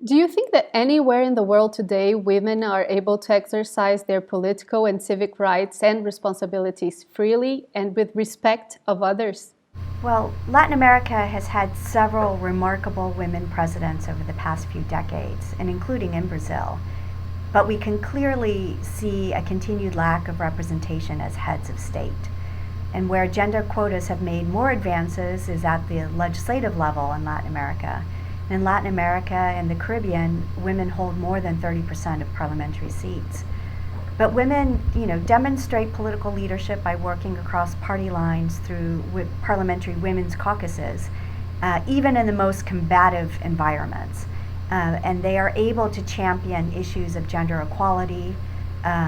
Do you think that anywhere in the world today, women are able to exercise their political and civic rights and responsibilities freely and with respect of others? Well, Latin America has had several remarkable women presidents over the past few decades, and including in Brazil. But we can clearly see a continued lack of representation as heads of state. And where gender quotas have made more advances is at the legislative level in Latin America. In Latin America and the Caribbean, women hold more than 30% of parliamentary seats. But women, demonstrate political leadership by working across party lines through parliamentary women's caucuses, even in the most combative environments. And they are able to champion issues of gender equality,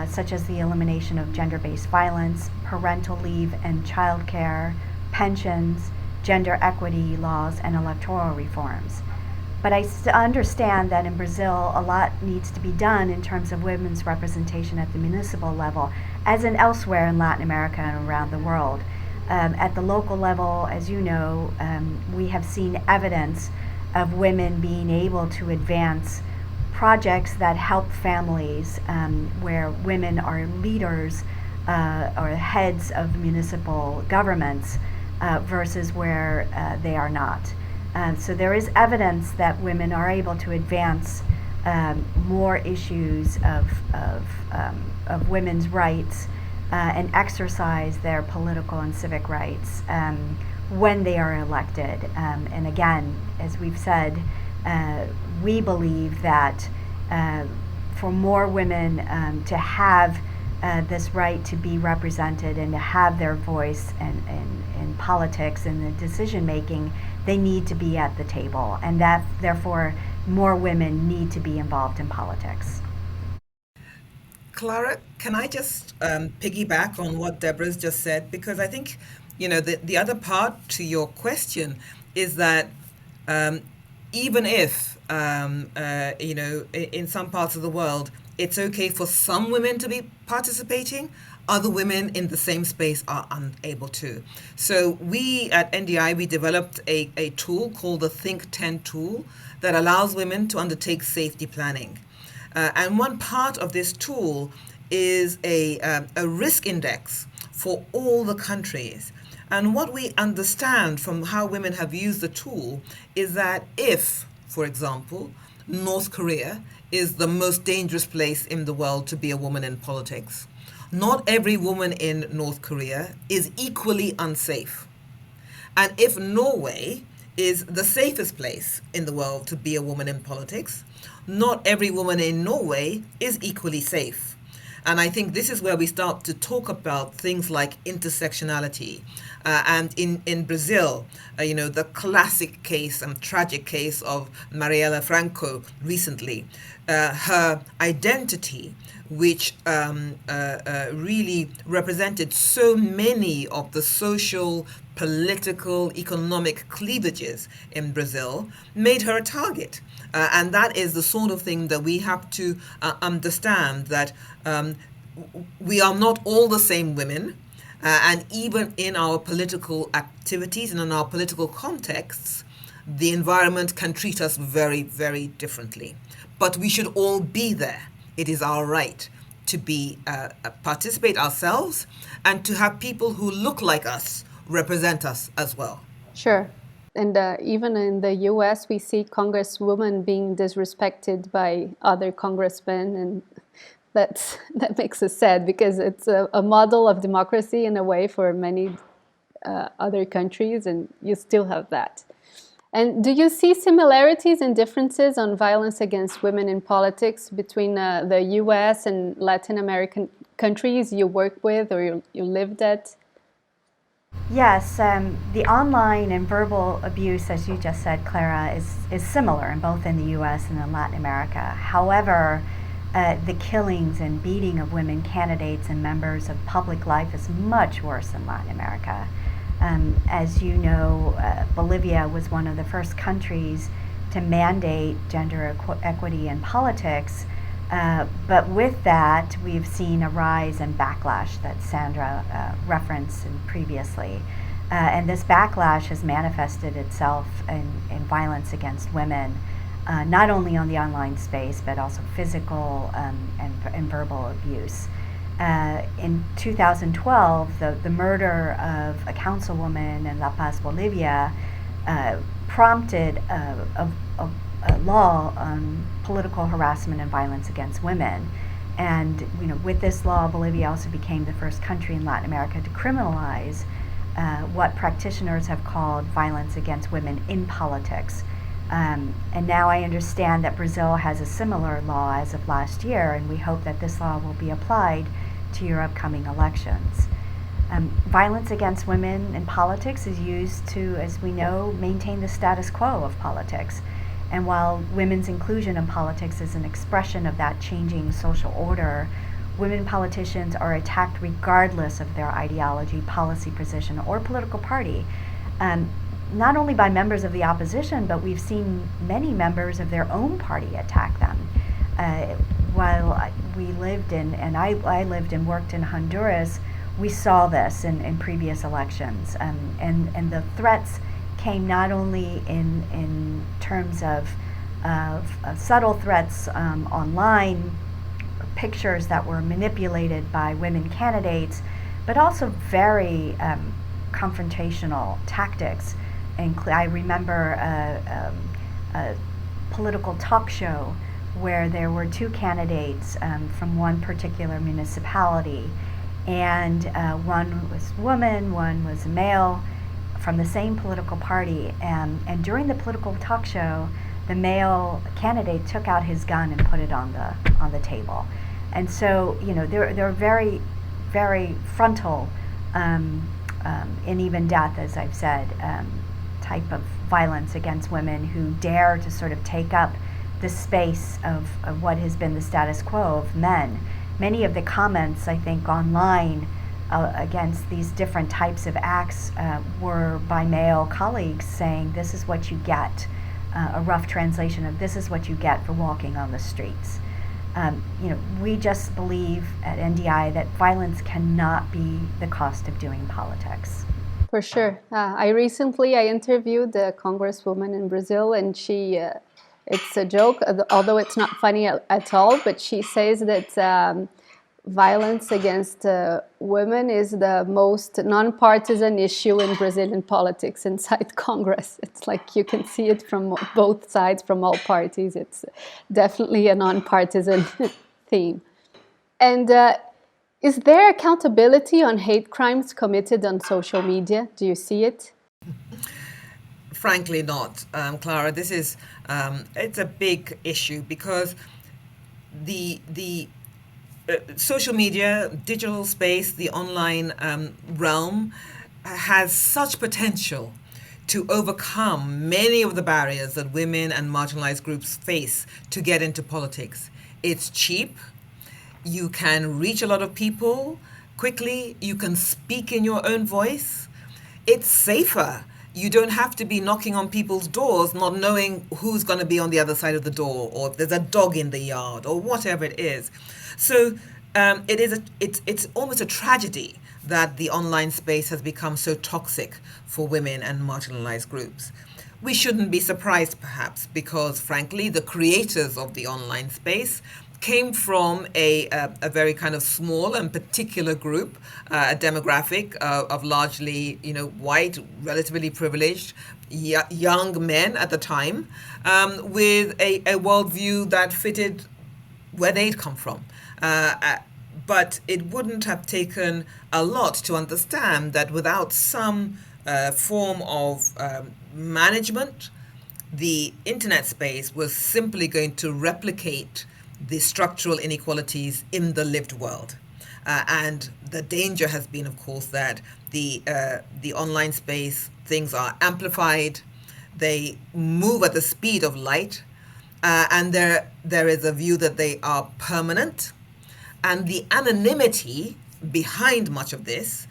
such as the elimination of gender-based violence, parental leave and childcare, pensions, gender equity laws, and electoral reforms. But I understand that in Brazil, a lot needs to be done in terms of women's representation at the municipal level, as in elsewhere in Latin America and around the world. At the local level, as you know, we have seen evidence of women being able to advance projects that help families, where women are leaders or heads of municipal governments versus where they are not. So there is evidence that women are able to advance more issues of women's rights and exercise their political and civic rights when they are elected. And again, as we've said, we believe that for more women to have this right to be represented and to have their voice in politics and the decision making, they need to be at the table, and that therefore more women need to be involved in politics. Clara, can I just piggyback on what Deborah's just said? Because I think, the other part to your question is that even if, in some parts of the world, it's okay for some women to be participating, other women in the same space are unable to. So we at NDI, we developed a tool called the Think 10 tool that allows women to undertake safety planning. And one part of this tool is a risk index for all the countries. And what we understand from how women have used the tool is that if, for example, North Korea is the most dangerous place in the world to be a woman in politics, not every woman in North Korea is equally unsafe. And if Norway is the safest place in the world to be a woman in politics, not every woman in Norway is equally safe. And I think this is where we start to talk about things like intersectionality. And in Brazil, the classic case and tragic case of Marielle Franco recently, her identity, which really represented so many of the social, political, economic cleavages in Brazil, made her a target. And that is the sort of thing that we have to understand, that we are not all the same women. And even in our political activities and in our political contexts, the environment can treat us very, very differently. But we should all be there. It is our right to be participate ourselves and to have people who look like us represent us as well. Sure. And even in the US, we see congresswomen being disrespected by other congressmen, and that makes us sad, because it's a model of democracy in a way for many other countries, and you still have that. And do you see similarities and differences on violence against women in politics between the US and Latin American countries you work with or you lived at? Yes, the online and verbal abuse, as you just said, Clara, is similar in both in the US and in Latin America. However, the killings and beating of women candidates and members of public life is much worse in Latin America. As you know, Bolivia was one of the first countries to mandate gender equity in politics, but with that, we've seen a rise in backlash that Sandra referenced previously. And this backlash has manifested itself in violence against women. not only on the online space, but also physical and verbal abuse. In 2012, the murder of a councilwoman in La Paz, Bolivia, prompted a law on political harassment and violence against women. And with this law, Bolivia also became the first country in Latin America to criminalize what practitioners have called violence against women in politics. And now I understand that Brazil has a similar law as of last year, and we hope that this law will be applied to your upcoming elections. Violence against women in politics is used to, as we know, maintain the status quo of politics. And while women's inclusion in politics is an expression of that changing social order, women politicians are attacked regardless of their ideology, policy position, or political party. Not only by members of the opposition, but we've seen many members of their own party attack them. While we lived in, and I lived and worked in Honduras, we saw this in previous elections. And the threats came not only in terms of subtle threats online, pictures that were manipulated by women candidates, but also very confrontational tactics. And I remember a political talk show where there were two candidates from one particular municipality, and one was a woman, one was a male from the same political party. And during the political talk show, the male candidate took out his gun and put it on the table. And so they're very, very frontal, and even death, as I've said, type of violence against women who dare to sort of take up the space of what has been the status quo of men. Many of the comments, I think, online against these different types of acts were by male colleagues saying, "This is what you get," a rough translation of "this is what you get for walking on the streets." We just believe at NDI that violence cannot be the cost of doing politics. For sure. I interviewed a congresswoman in Brazil, and she, it's a joke, although it's not funny at all, but she says that violence against women is the most nonpartisan issue in Brazilian politics inside Congress. It's like you can see it from both sides, from all parties. It's definitely a nonpartisan theme. And is there accountability on hate crimes committed on social media? Do you see it? Frankly not, Clara. This is it's a big issue because the social media, digital space, the online realm has such potential to overcome many of the barriers that women and marginalized groups face to get into politics. It's cheap. You can reach a lot of people quickly. You can speak in your own voice. It's safer. You don't have to be knocking on people's doors, not knowing who's going to be on the other side of the door, or if there's a dog in the yard, or whatever it is. So it's almost a tragedy that the online space has become so toxic for women and marginalized groups. We shouldn't be surprised, perhaps, because, frankly, the creators of the online space came from a very kind of small and particular group, a demographic of largely, white, relatively privileged young men at the time, with a worldview that fitted where they'd come from. But it wouldn't have taken a lot to understand that without some form of management, the internet space was simply going to replicate the structural inequalities in the lived world. And the danger has been, of course, that the online space, things are amplified, they move at the speed of light, and there is a view that they are permanent. And the anonymity behind much of this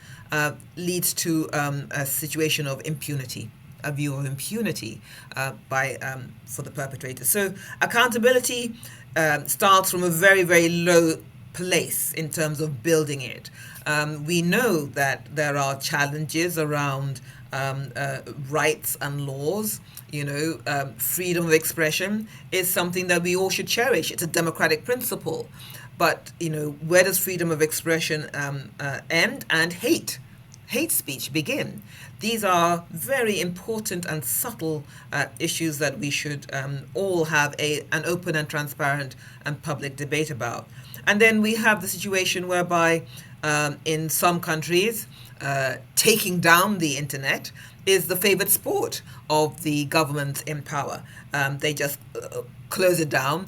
leads to a situation of impunity, a view of impunity for the perpetrators. So accountability starts from a very, very low place in terms of building it. We know that there are challenges around rights and laws. Freedom of expression is something that we all should cherish. It's a democratic principle. But, where does freedom of expression end and hate speech begin? These are very important and subtle issues that we should all have an open and transparent and public debate about. And then we have the situation whereby in some countries, taking down the internet is the favored sport of the government in power. They just close it down,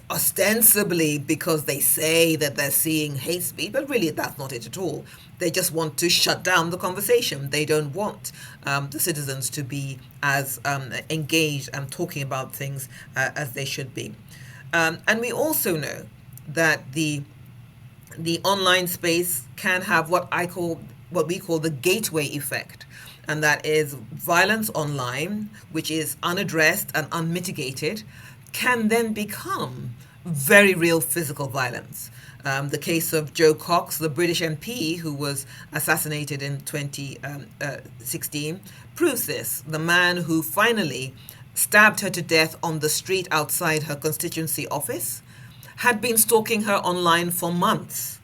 ostensibly because they say that they're seeing hate speech, but really that's not it at all. They just want to shut down the conversation. They don't want the citizens to be as engaged and talking about things as they should be. And we also know that the online space can have what we call the gateway effect. And that is violence online, which is unaddressed and unmitigated, can then become very real physical violence. The case of Joe Cox, the British MP who was assassinated in 2016, proves this. The man who finally stabbed her to death on the street outside her constituency office had been stalking her online for months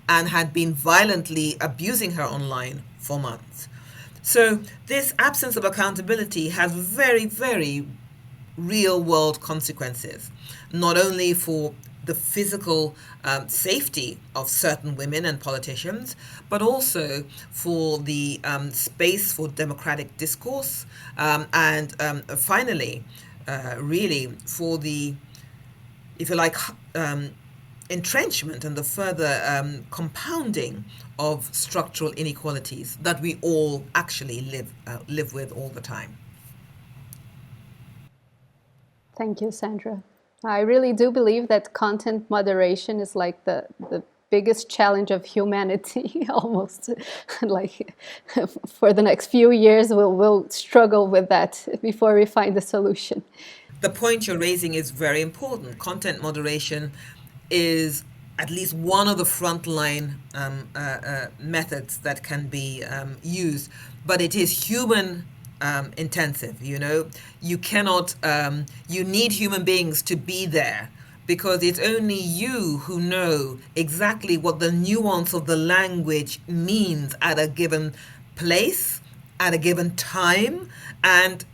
and had been violently abusing her online for months. So this absence of accountability has very, very real-world consequences, not only for the physical safety of certain women and politicians, but also for the space for democratic discourse, and finally, really for the, if you like, entrenchment and the further compounding of structural inequalities that we all actually live with all the time. Thank you, Sandra. I really do believe that content moderation is like the biggest challenge of humanity, almost. Like for the next few years, we'll struggle with that before we find a solution. The point you're raising is very important. Content moderation is at least one of the frontline methods that can be used, but it is human intensive. You cannot, you need human beings to be there, because it's only you who know exactly what the nuance of the language means at a given place, at a given time, and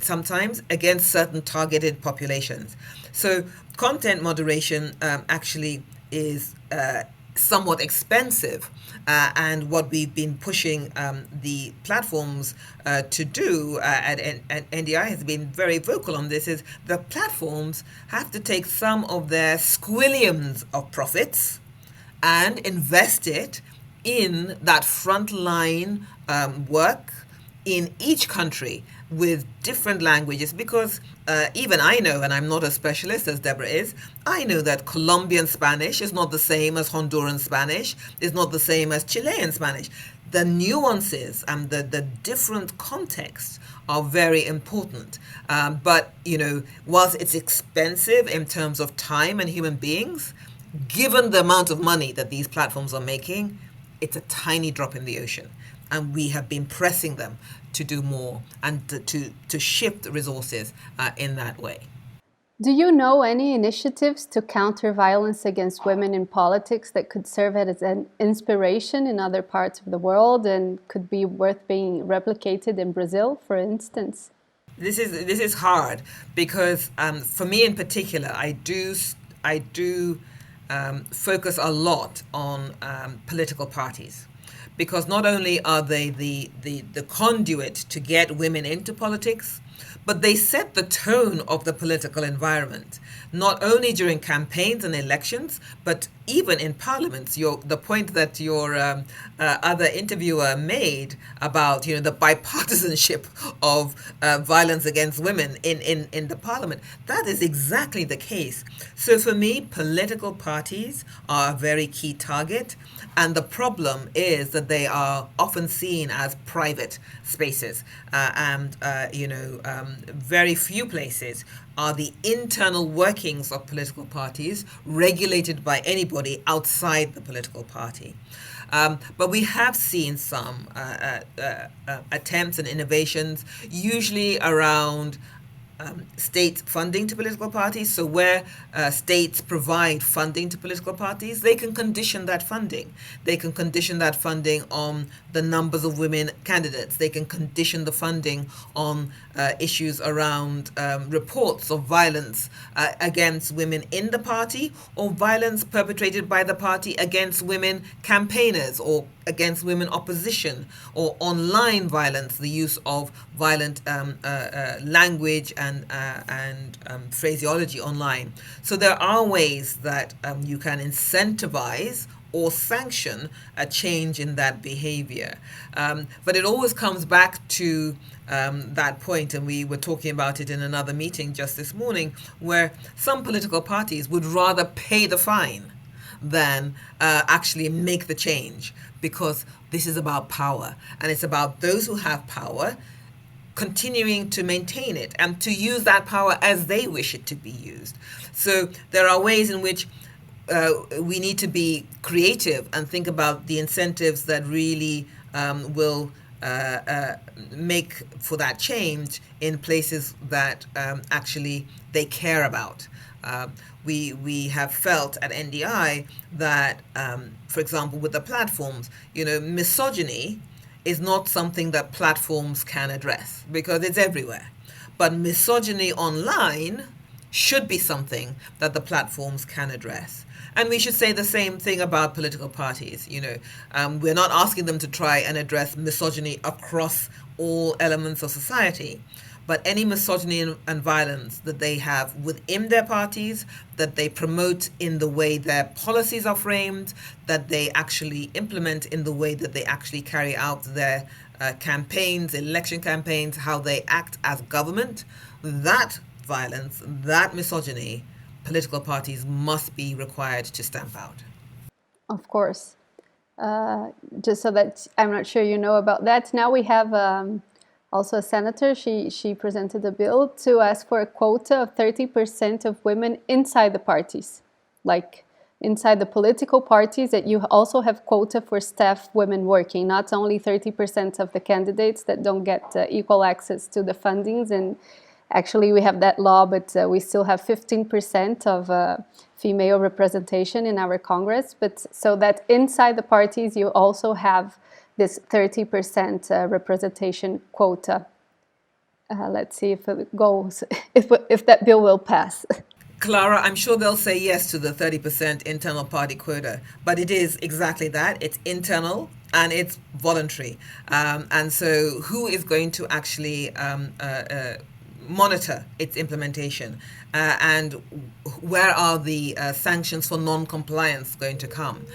sometimes against certain targeted populations. So content moderation actually is somewhat expensive, and what we've been pushing the platforms to do at NDI has been very vocal on this, is the platforms have to take some of their squillions of profits and invest it in that frontline work in each country with different languages, because even I know, and I'm not a specialist as Debora is, I know that Colombian Spanish is not the same as Honduran Spanish, is not the same as Chilean Spanish. The nuances and the different contexts are very important. But, whilst it's expensive in terms of time and human beings, given the amount of money that these platforms are making, it's a tiny drop in the ocean. And we have been pressing them to do more and to shift resources in that way. Do you know any initiatives to counter violence against women in politics that could serve as an inspiration in other parts of the world and could be worth being replicated in Brazil, for instance? This is hard, because for me in particular, I do focus a lot on political parties. Because not only are they the conduit to get women into politics, but they set the tone of the political environment, not only during campaigns and elections, but even in parliaments. The point that your other interviewer made about the bipartisanship of violence against women in the parliament, that is exactly the case. So for me, political parties are a very key target. And the problem is that they are often seen as private spaces, and very few places are the internal workings of political parties, regulated by anybody outside the political party. But we have seen some attempts and innovations, usually around state funding to political parties. So where states provide funding to political parties, they can condition that funding. They can condition that funding on the numbers of women candidates. They can condition the funding on issues around reports of violence against women in the party, or violence perpetrated by the party against women campaigners or against women opposition, or online violence, the use of violent language and phraseology online. So there are ways that you can incentivize or sanction a change in that behavior. But it always comes back to that point, and we were talking about it in another meeting just this morning, where some political parties would rather pay the fine than actually make the change, because this is about power, and it's about those who have power continuing to maintain it and to use that power as they wish it to be used. So there are ways in which we need to be creative and think about the incentives that really will make for that change in places that actually they care about. We have felt at NDI that, for example, with the platforms, misogyny is not something that platforms can address because it's everywhere. But misogyny online should be something that the platforms can address. And we should say the same thing about political parties. We're not asking them to try and address misogyny across all elements of society, but any misogyny and violence that they have within their parties, that they promote in the way their policies are framed, that they actually implement in the way that they actually carry out their campaigns, election campaigns, how they act as government, that violence, that misogyny, political parties must be required to stamp out. Of course. Just so that I'm not sure you know about that. Now we have also a senator. She presented a bill to ask for a quota of 30% of women inside the parties, like inside the political parties, that you also have quota for staff women working, not only 30% of the candidates that don't get equal access to the fundings. And actually we have that law, but we still have 15% of female representation in our Congress. But so that inside the parties you also have this 30% representation quota. Let's see if it goes, if that bill will pass. Clara, I'm sure they'll say yes to the 30% internal party quota, but it is exactly that. It's internal and it's voluntary. And so who is going to actually monitor its implementation? And where are the sanctions for non-compliance going to come?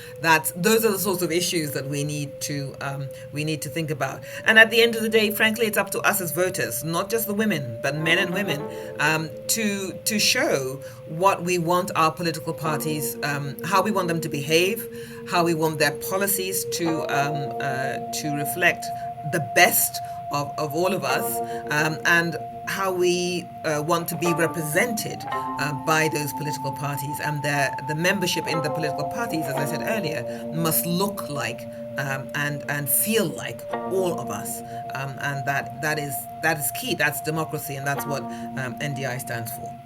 Those are the sorts of issues that we need to think about. And at the end of the day, frankly, it's up to us as voters, not just the women, but men and women, to show what we want our political parties, how we want them to behave, how we want their policies to reflect the best of all of us, and how we want to be represented by those political parties, and the membership in the political parties, as I said earlier, must look like and feel like all of us, and that is key. That's democracy, and that's what NDI stands for.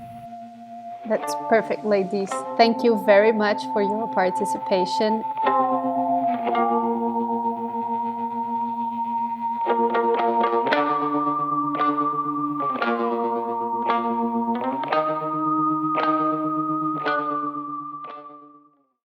That's perfect, ladies. Thank you very much for your participation.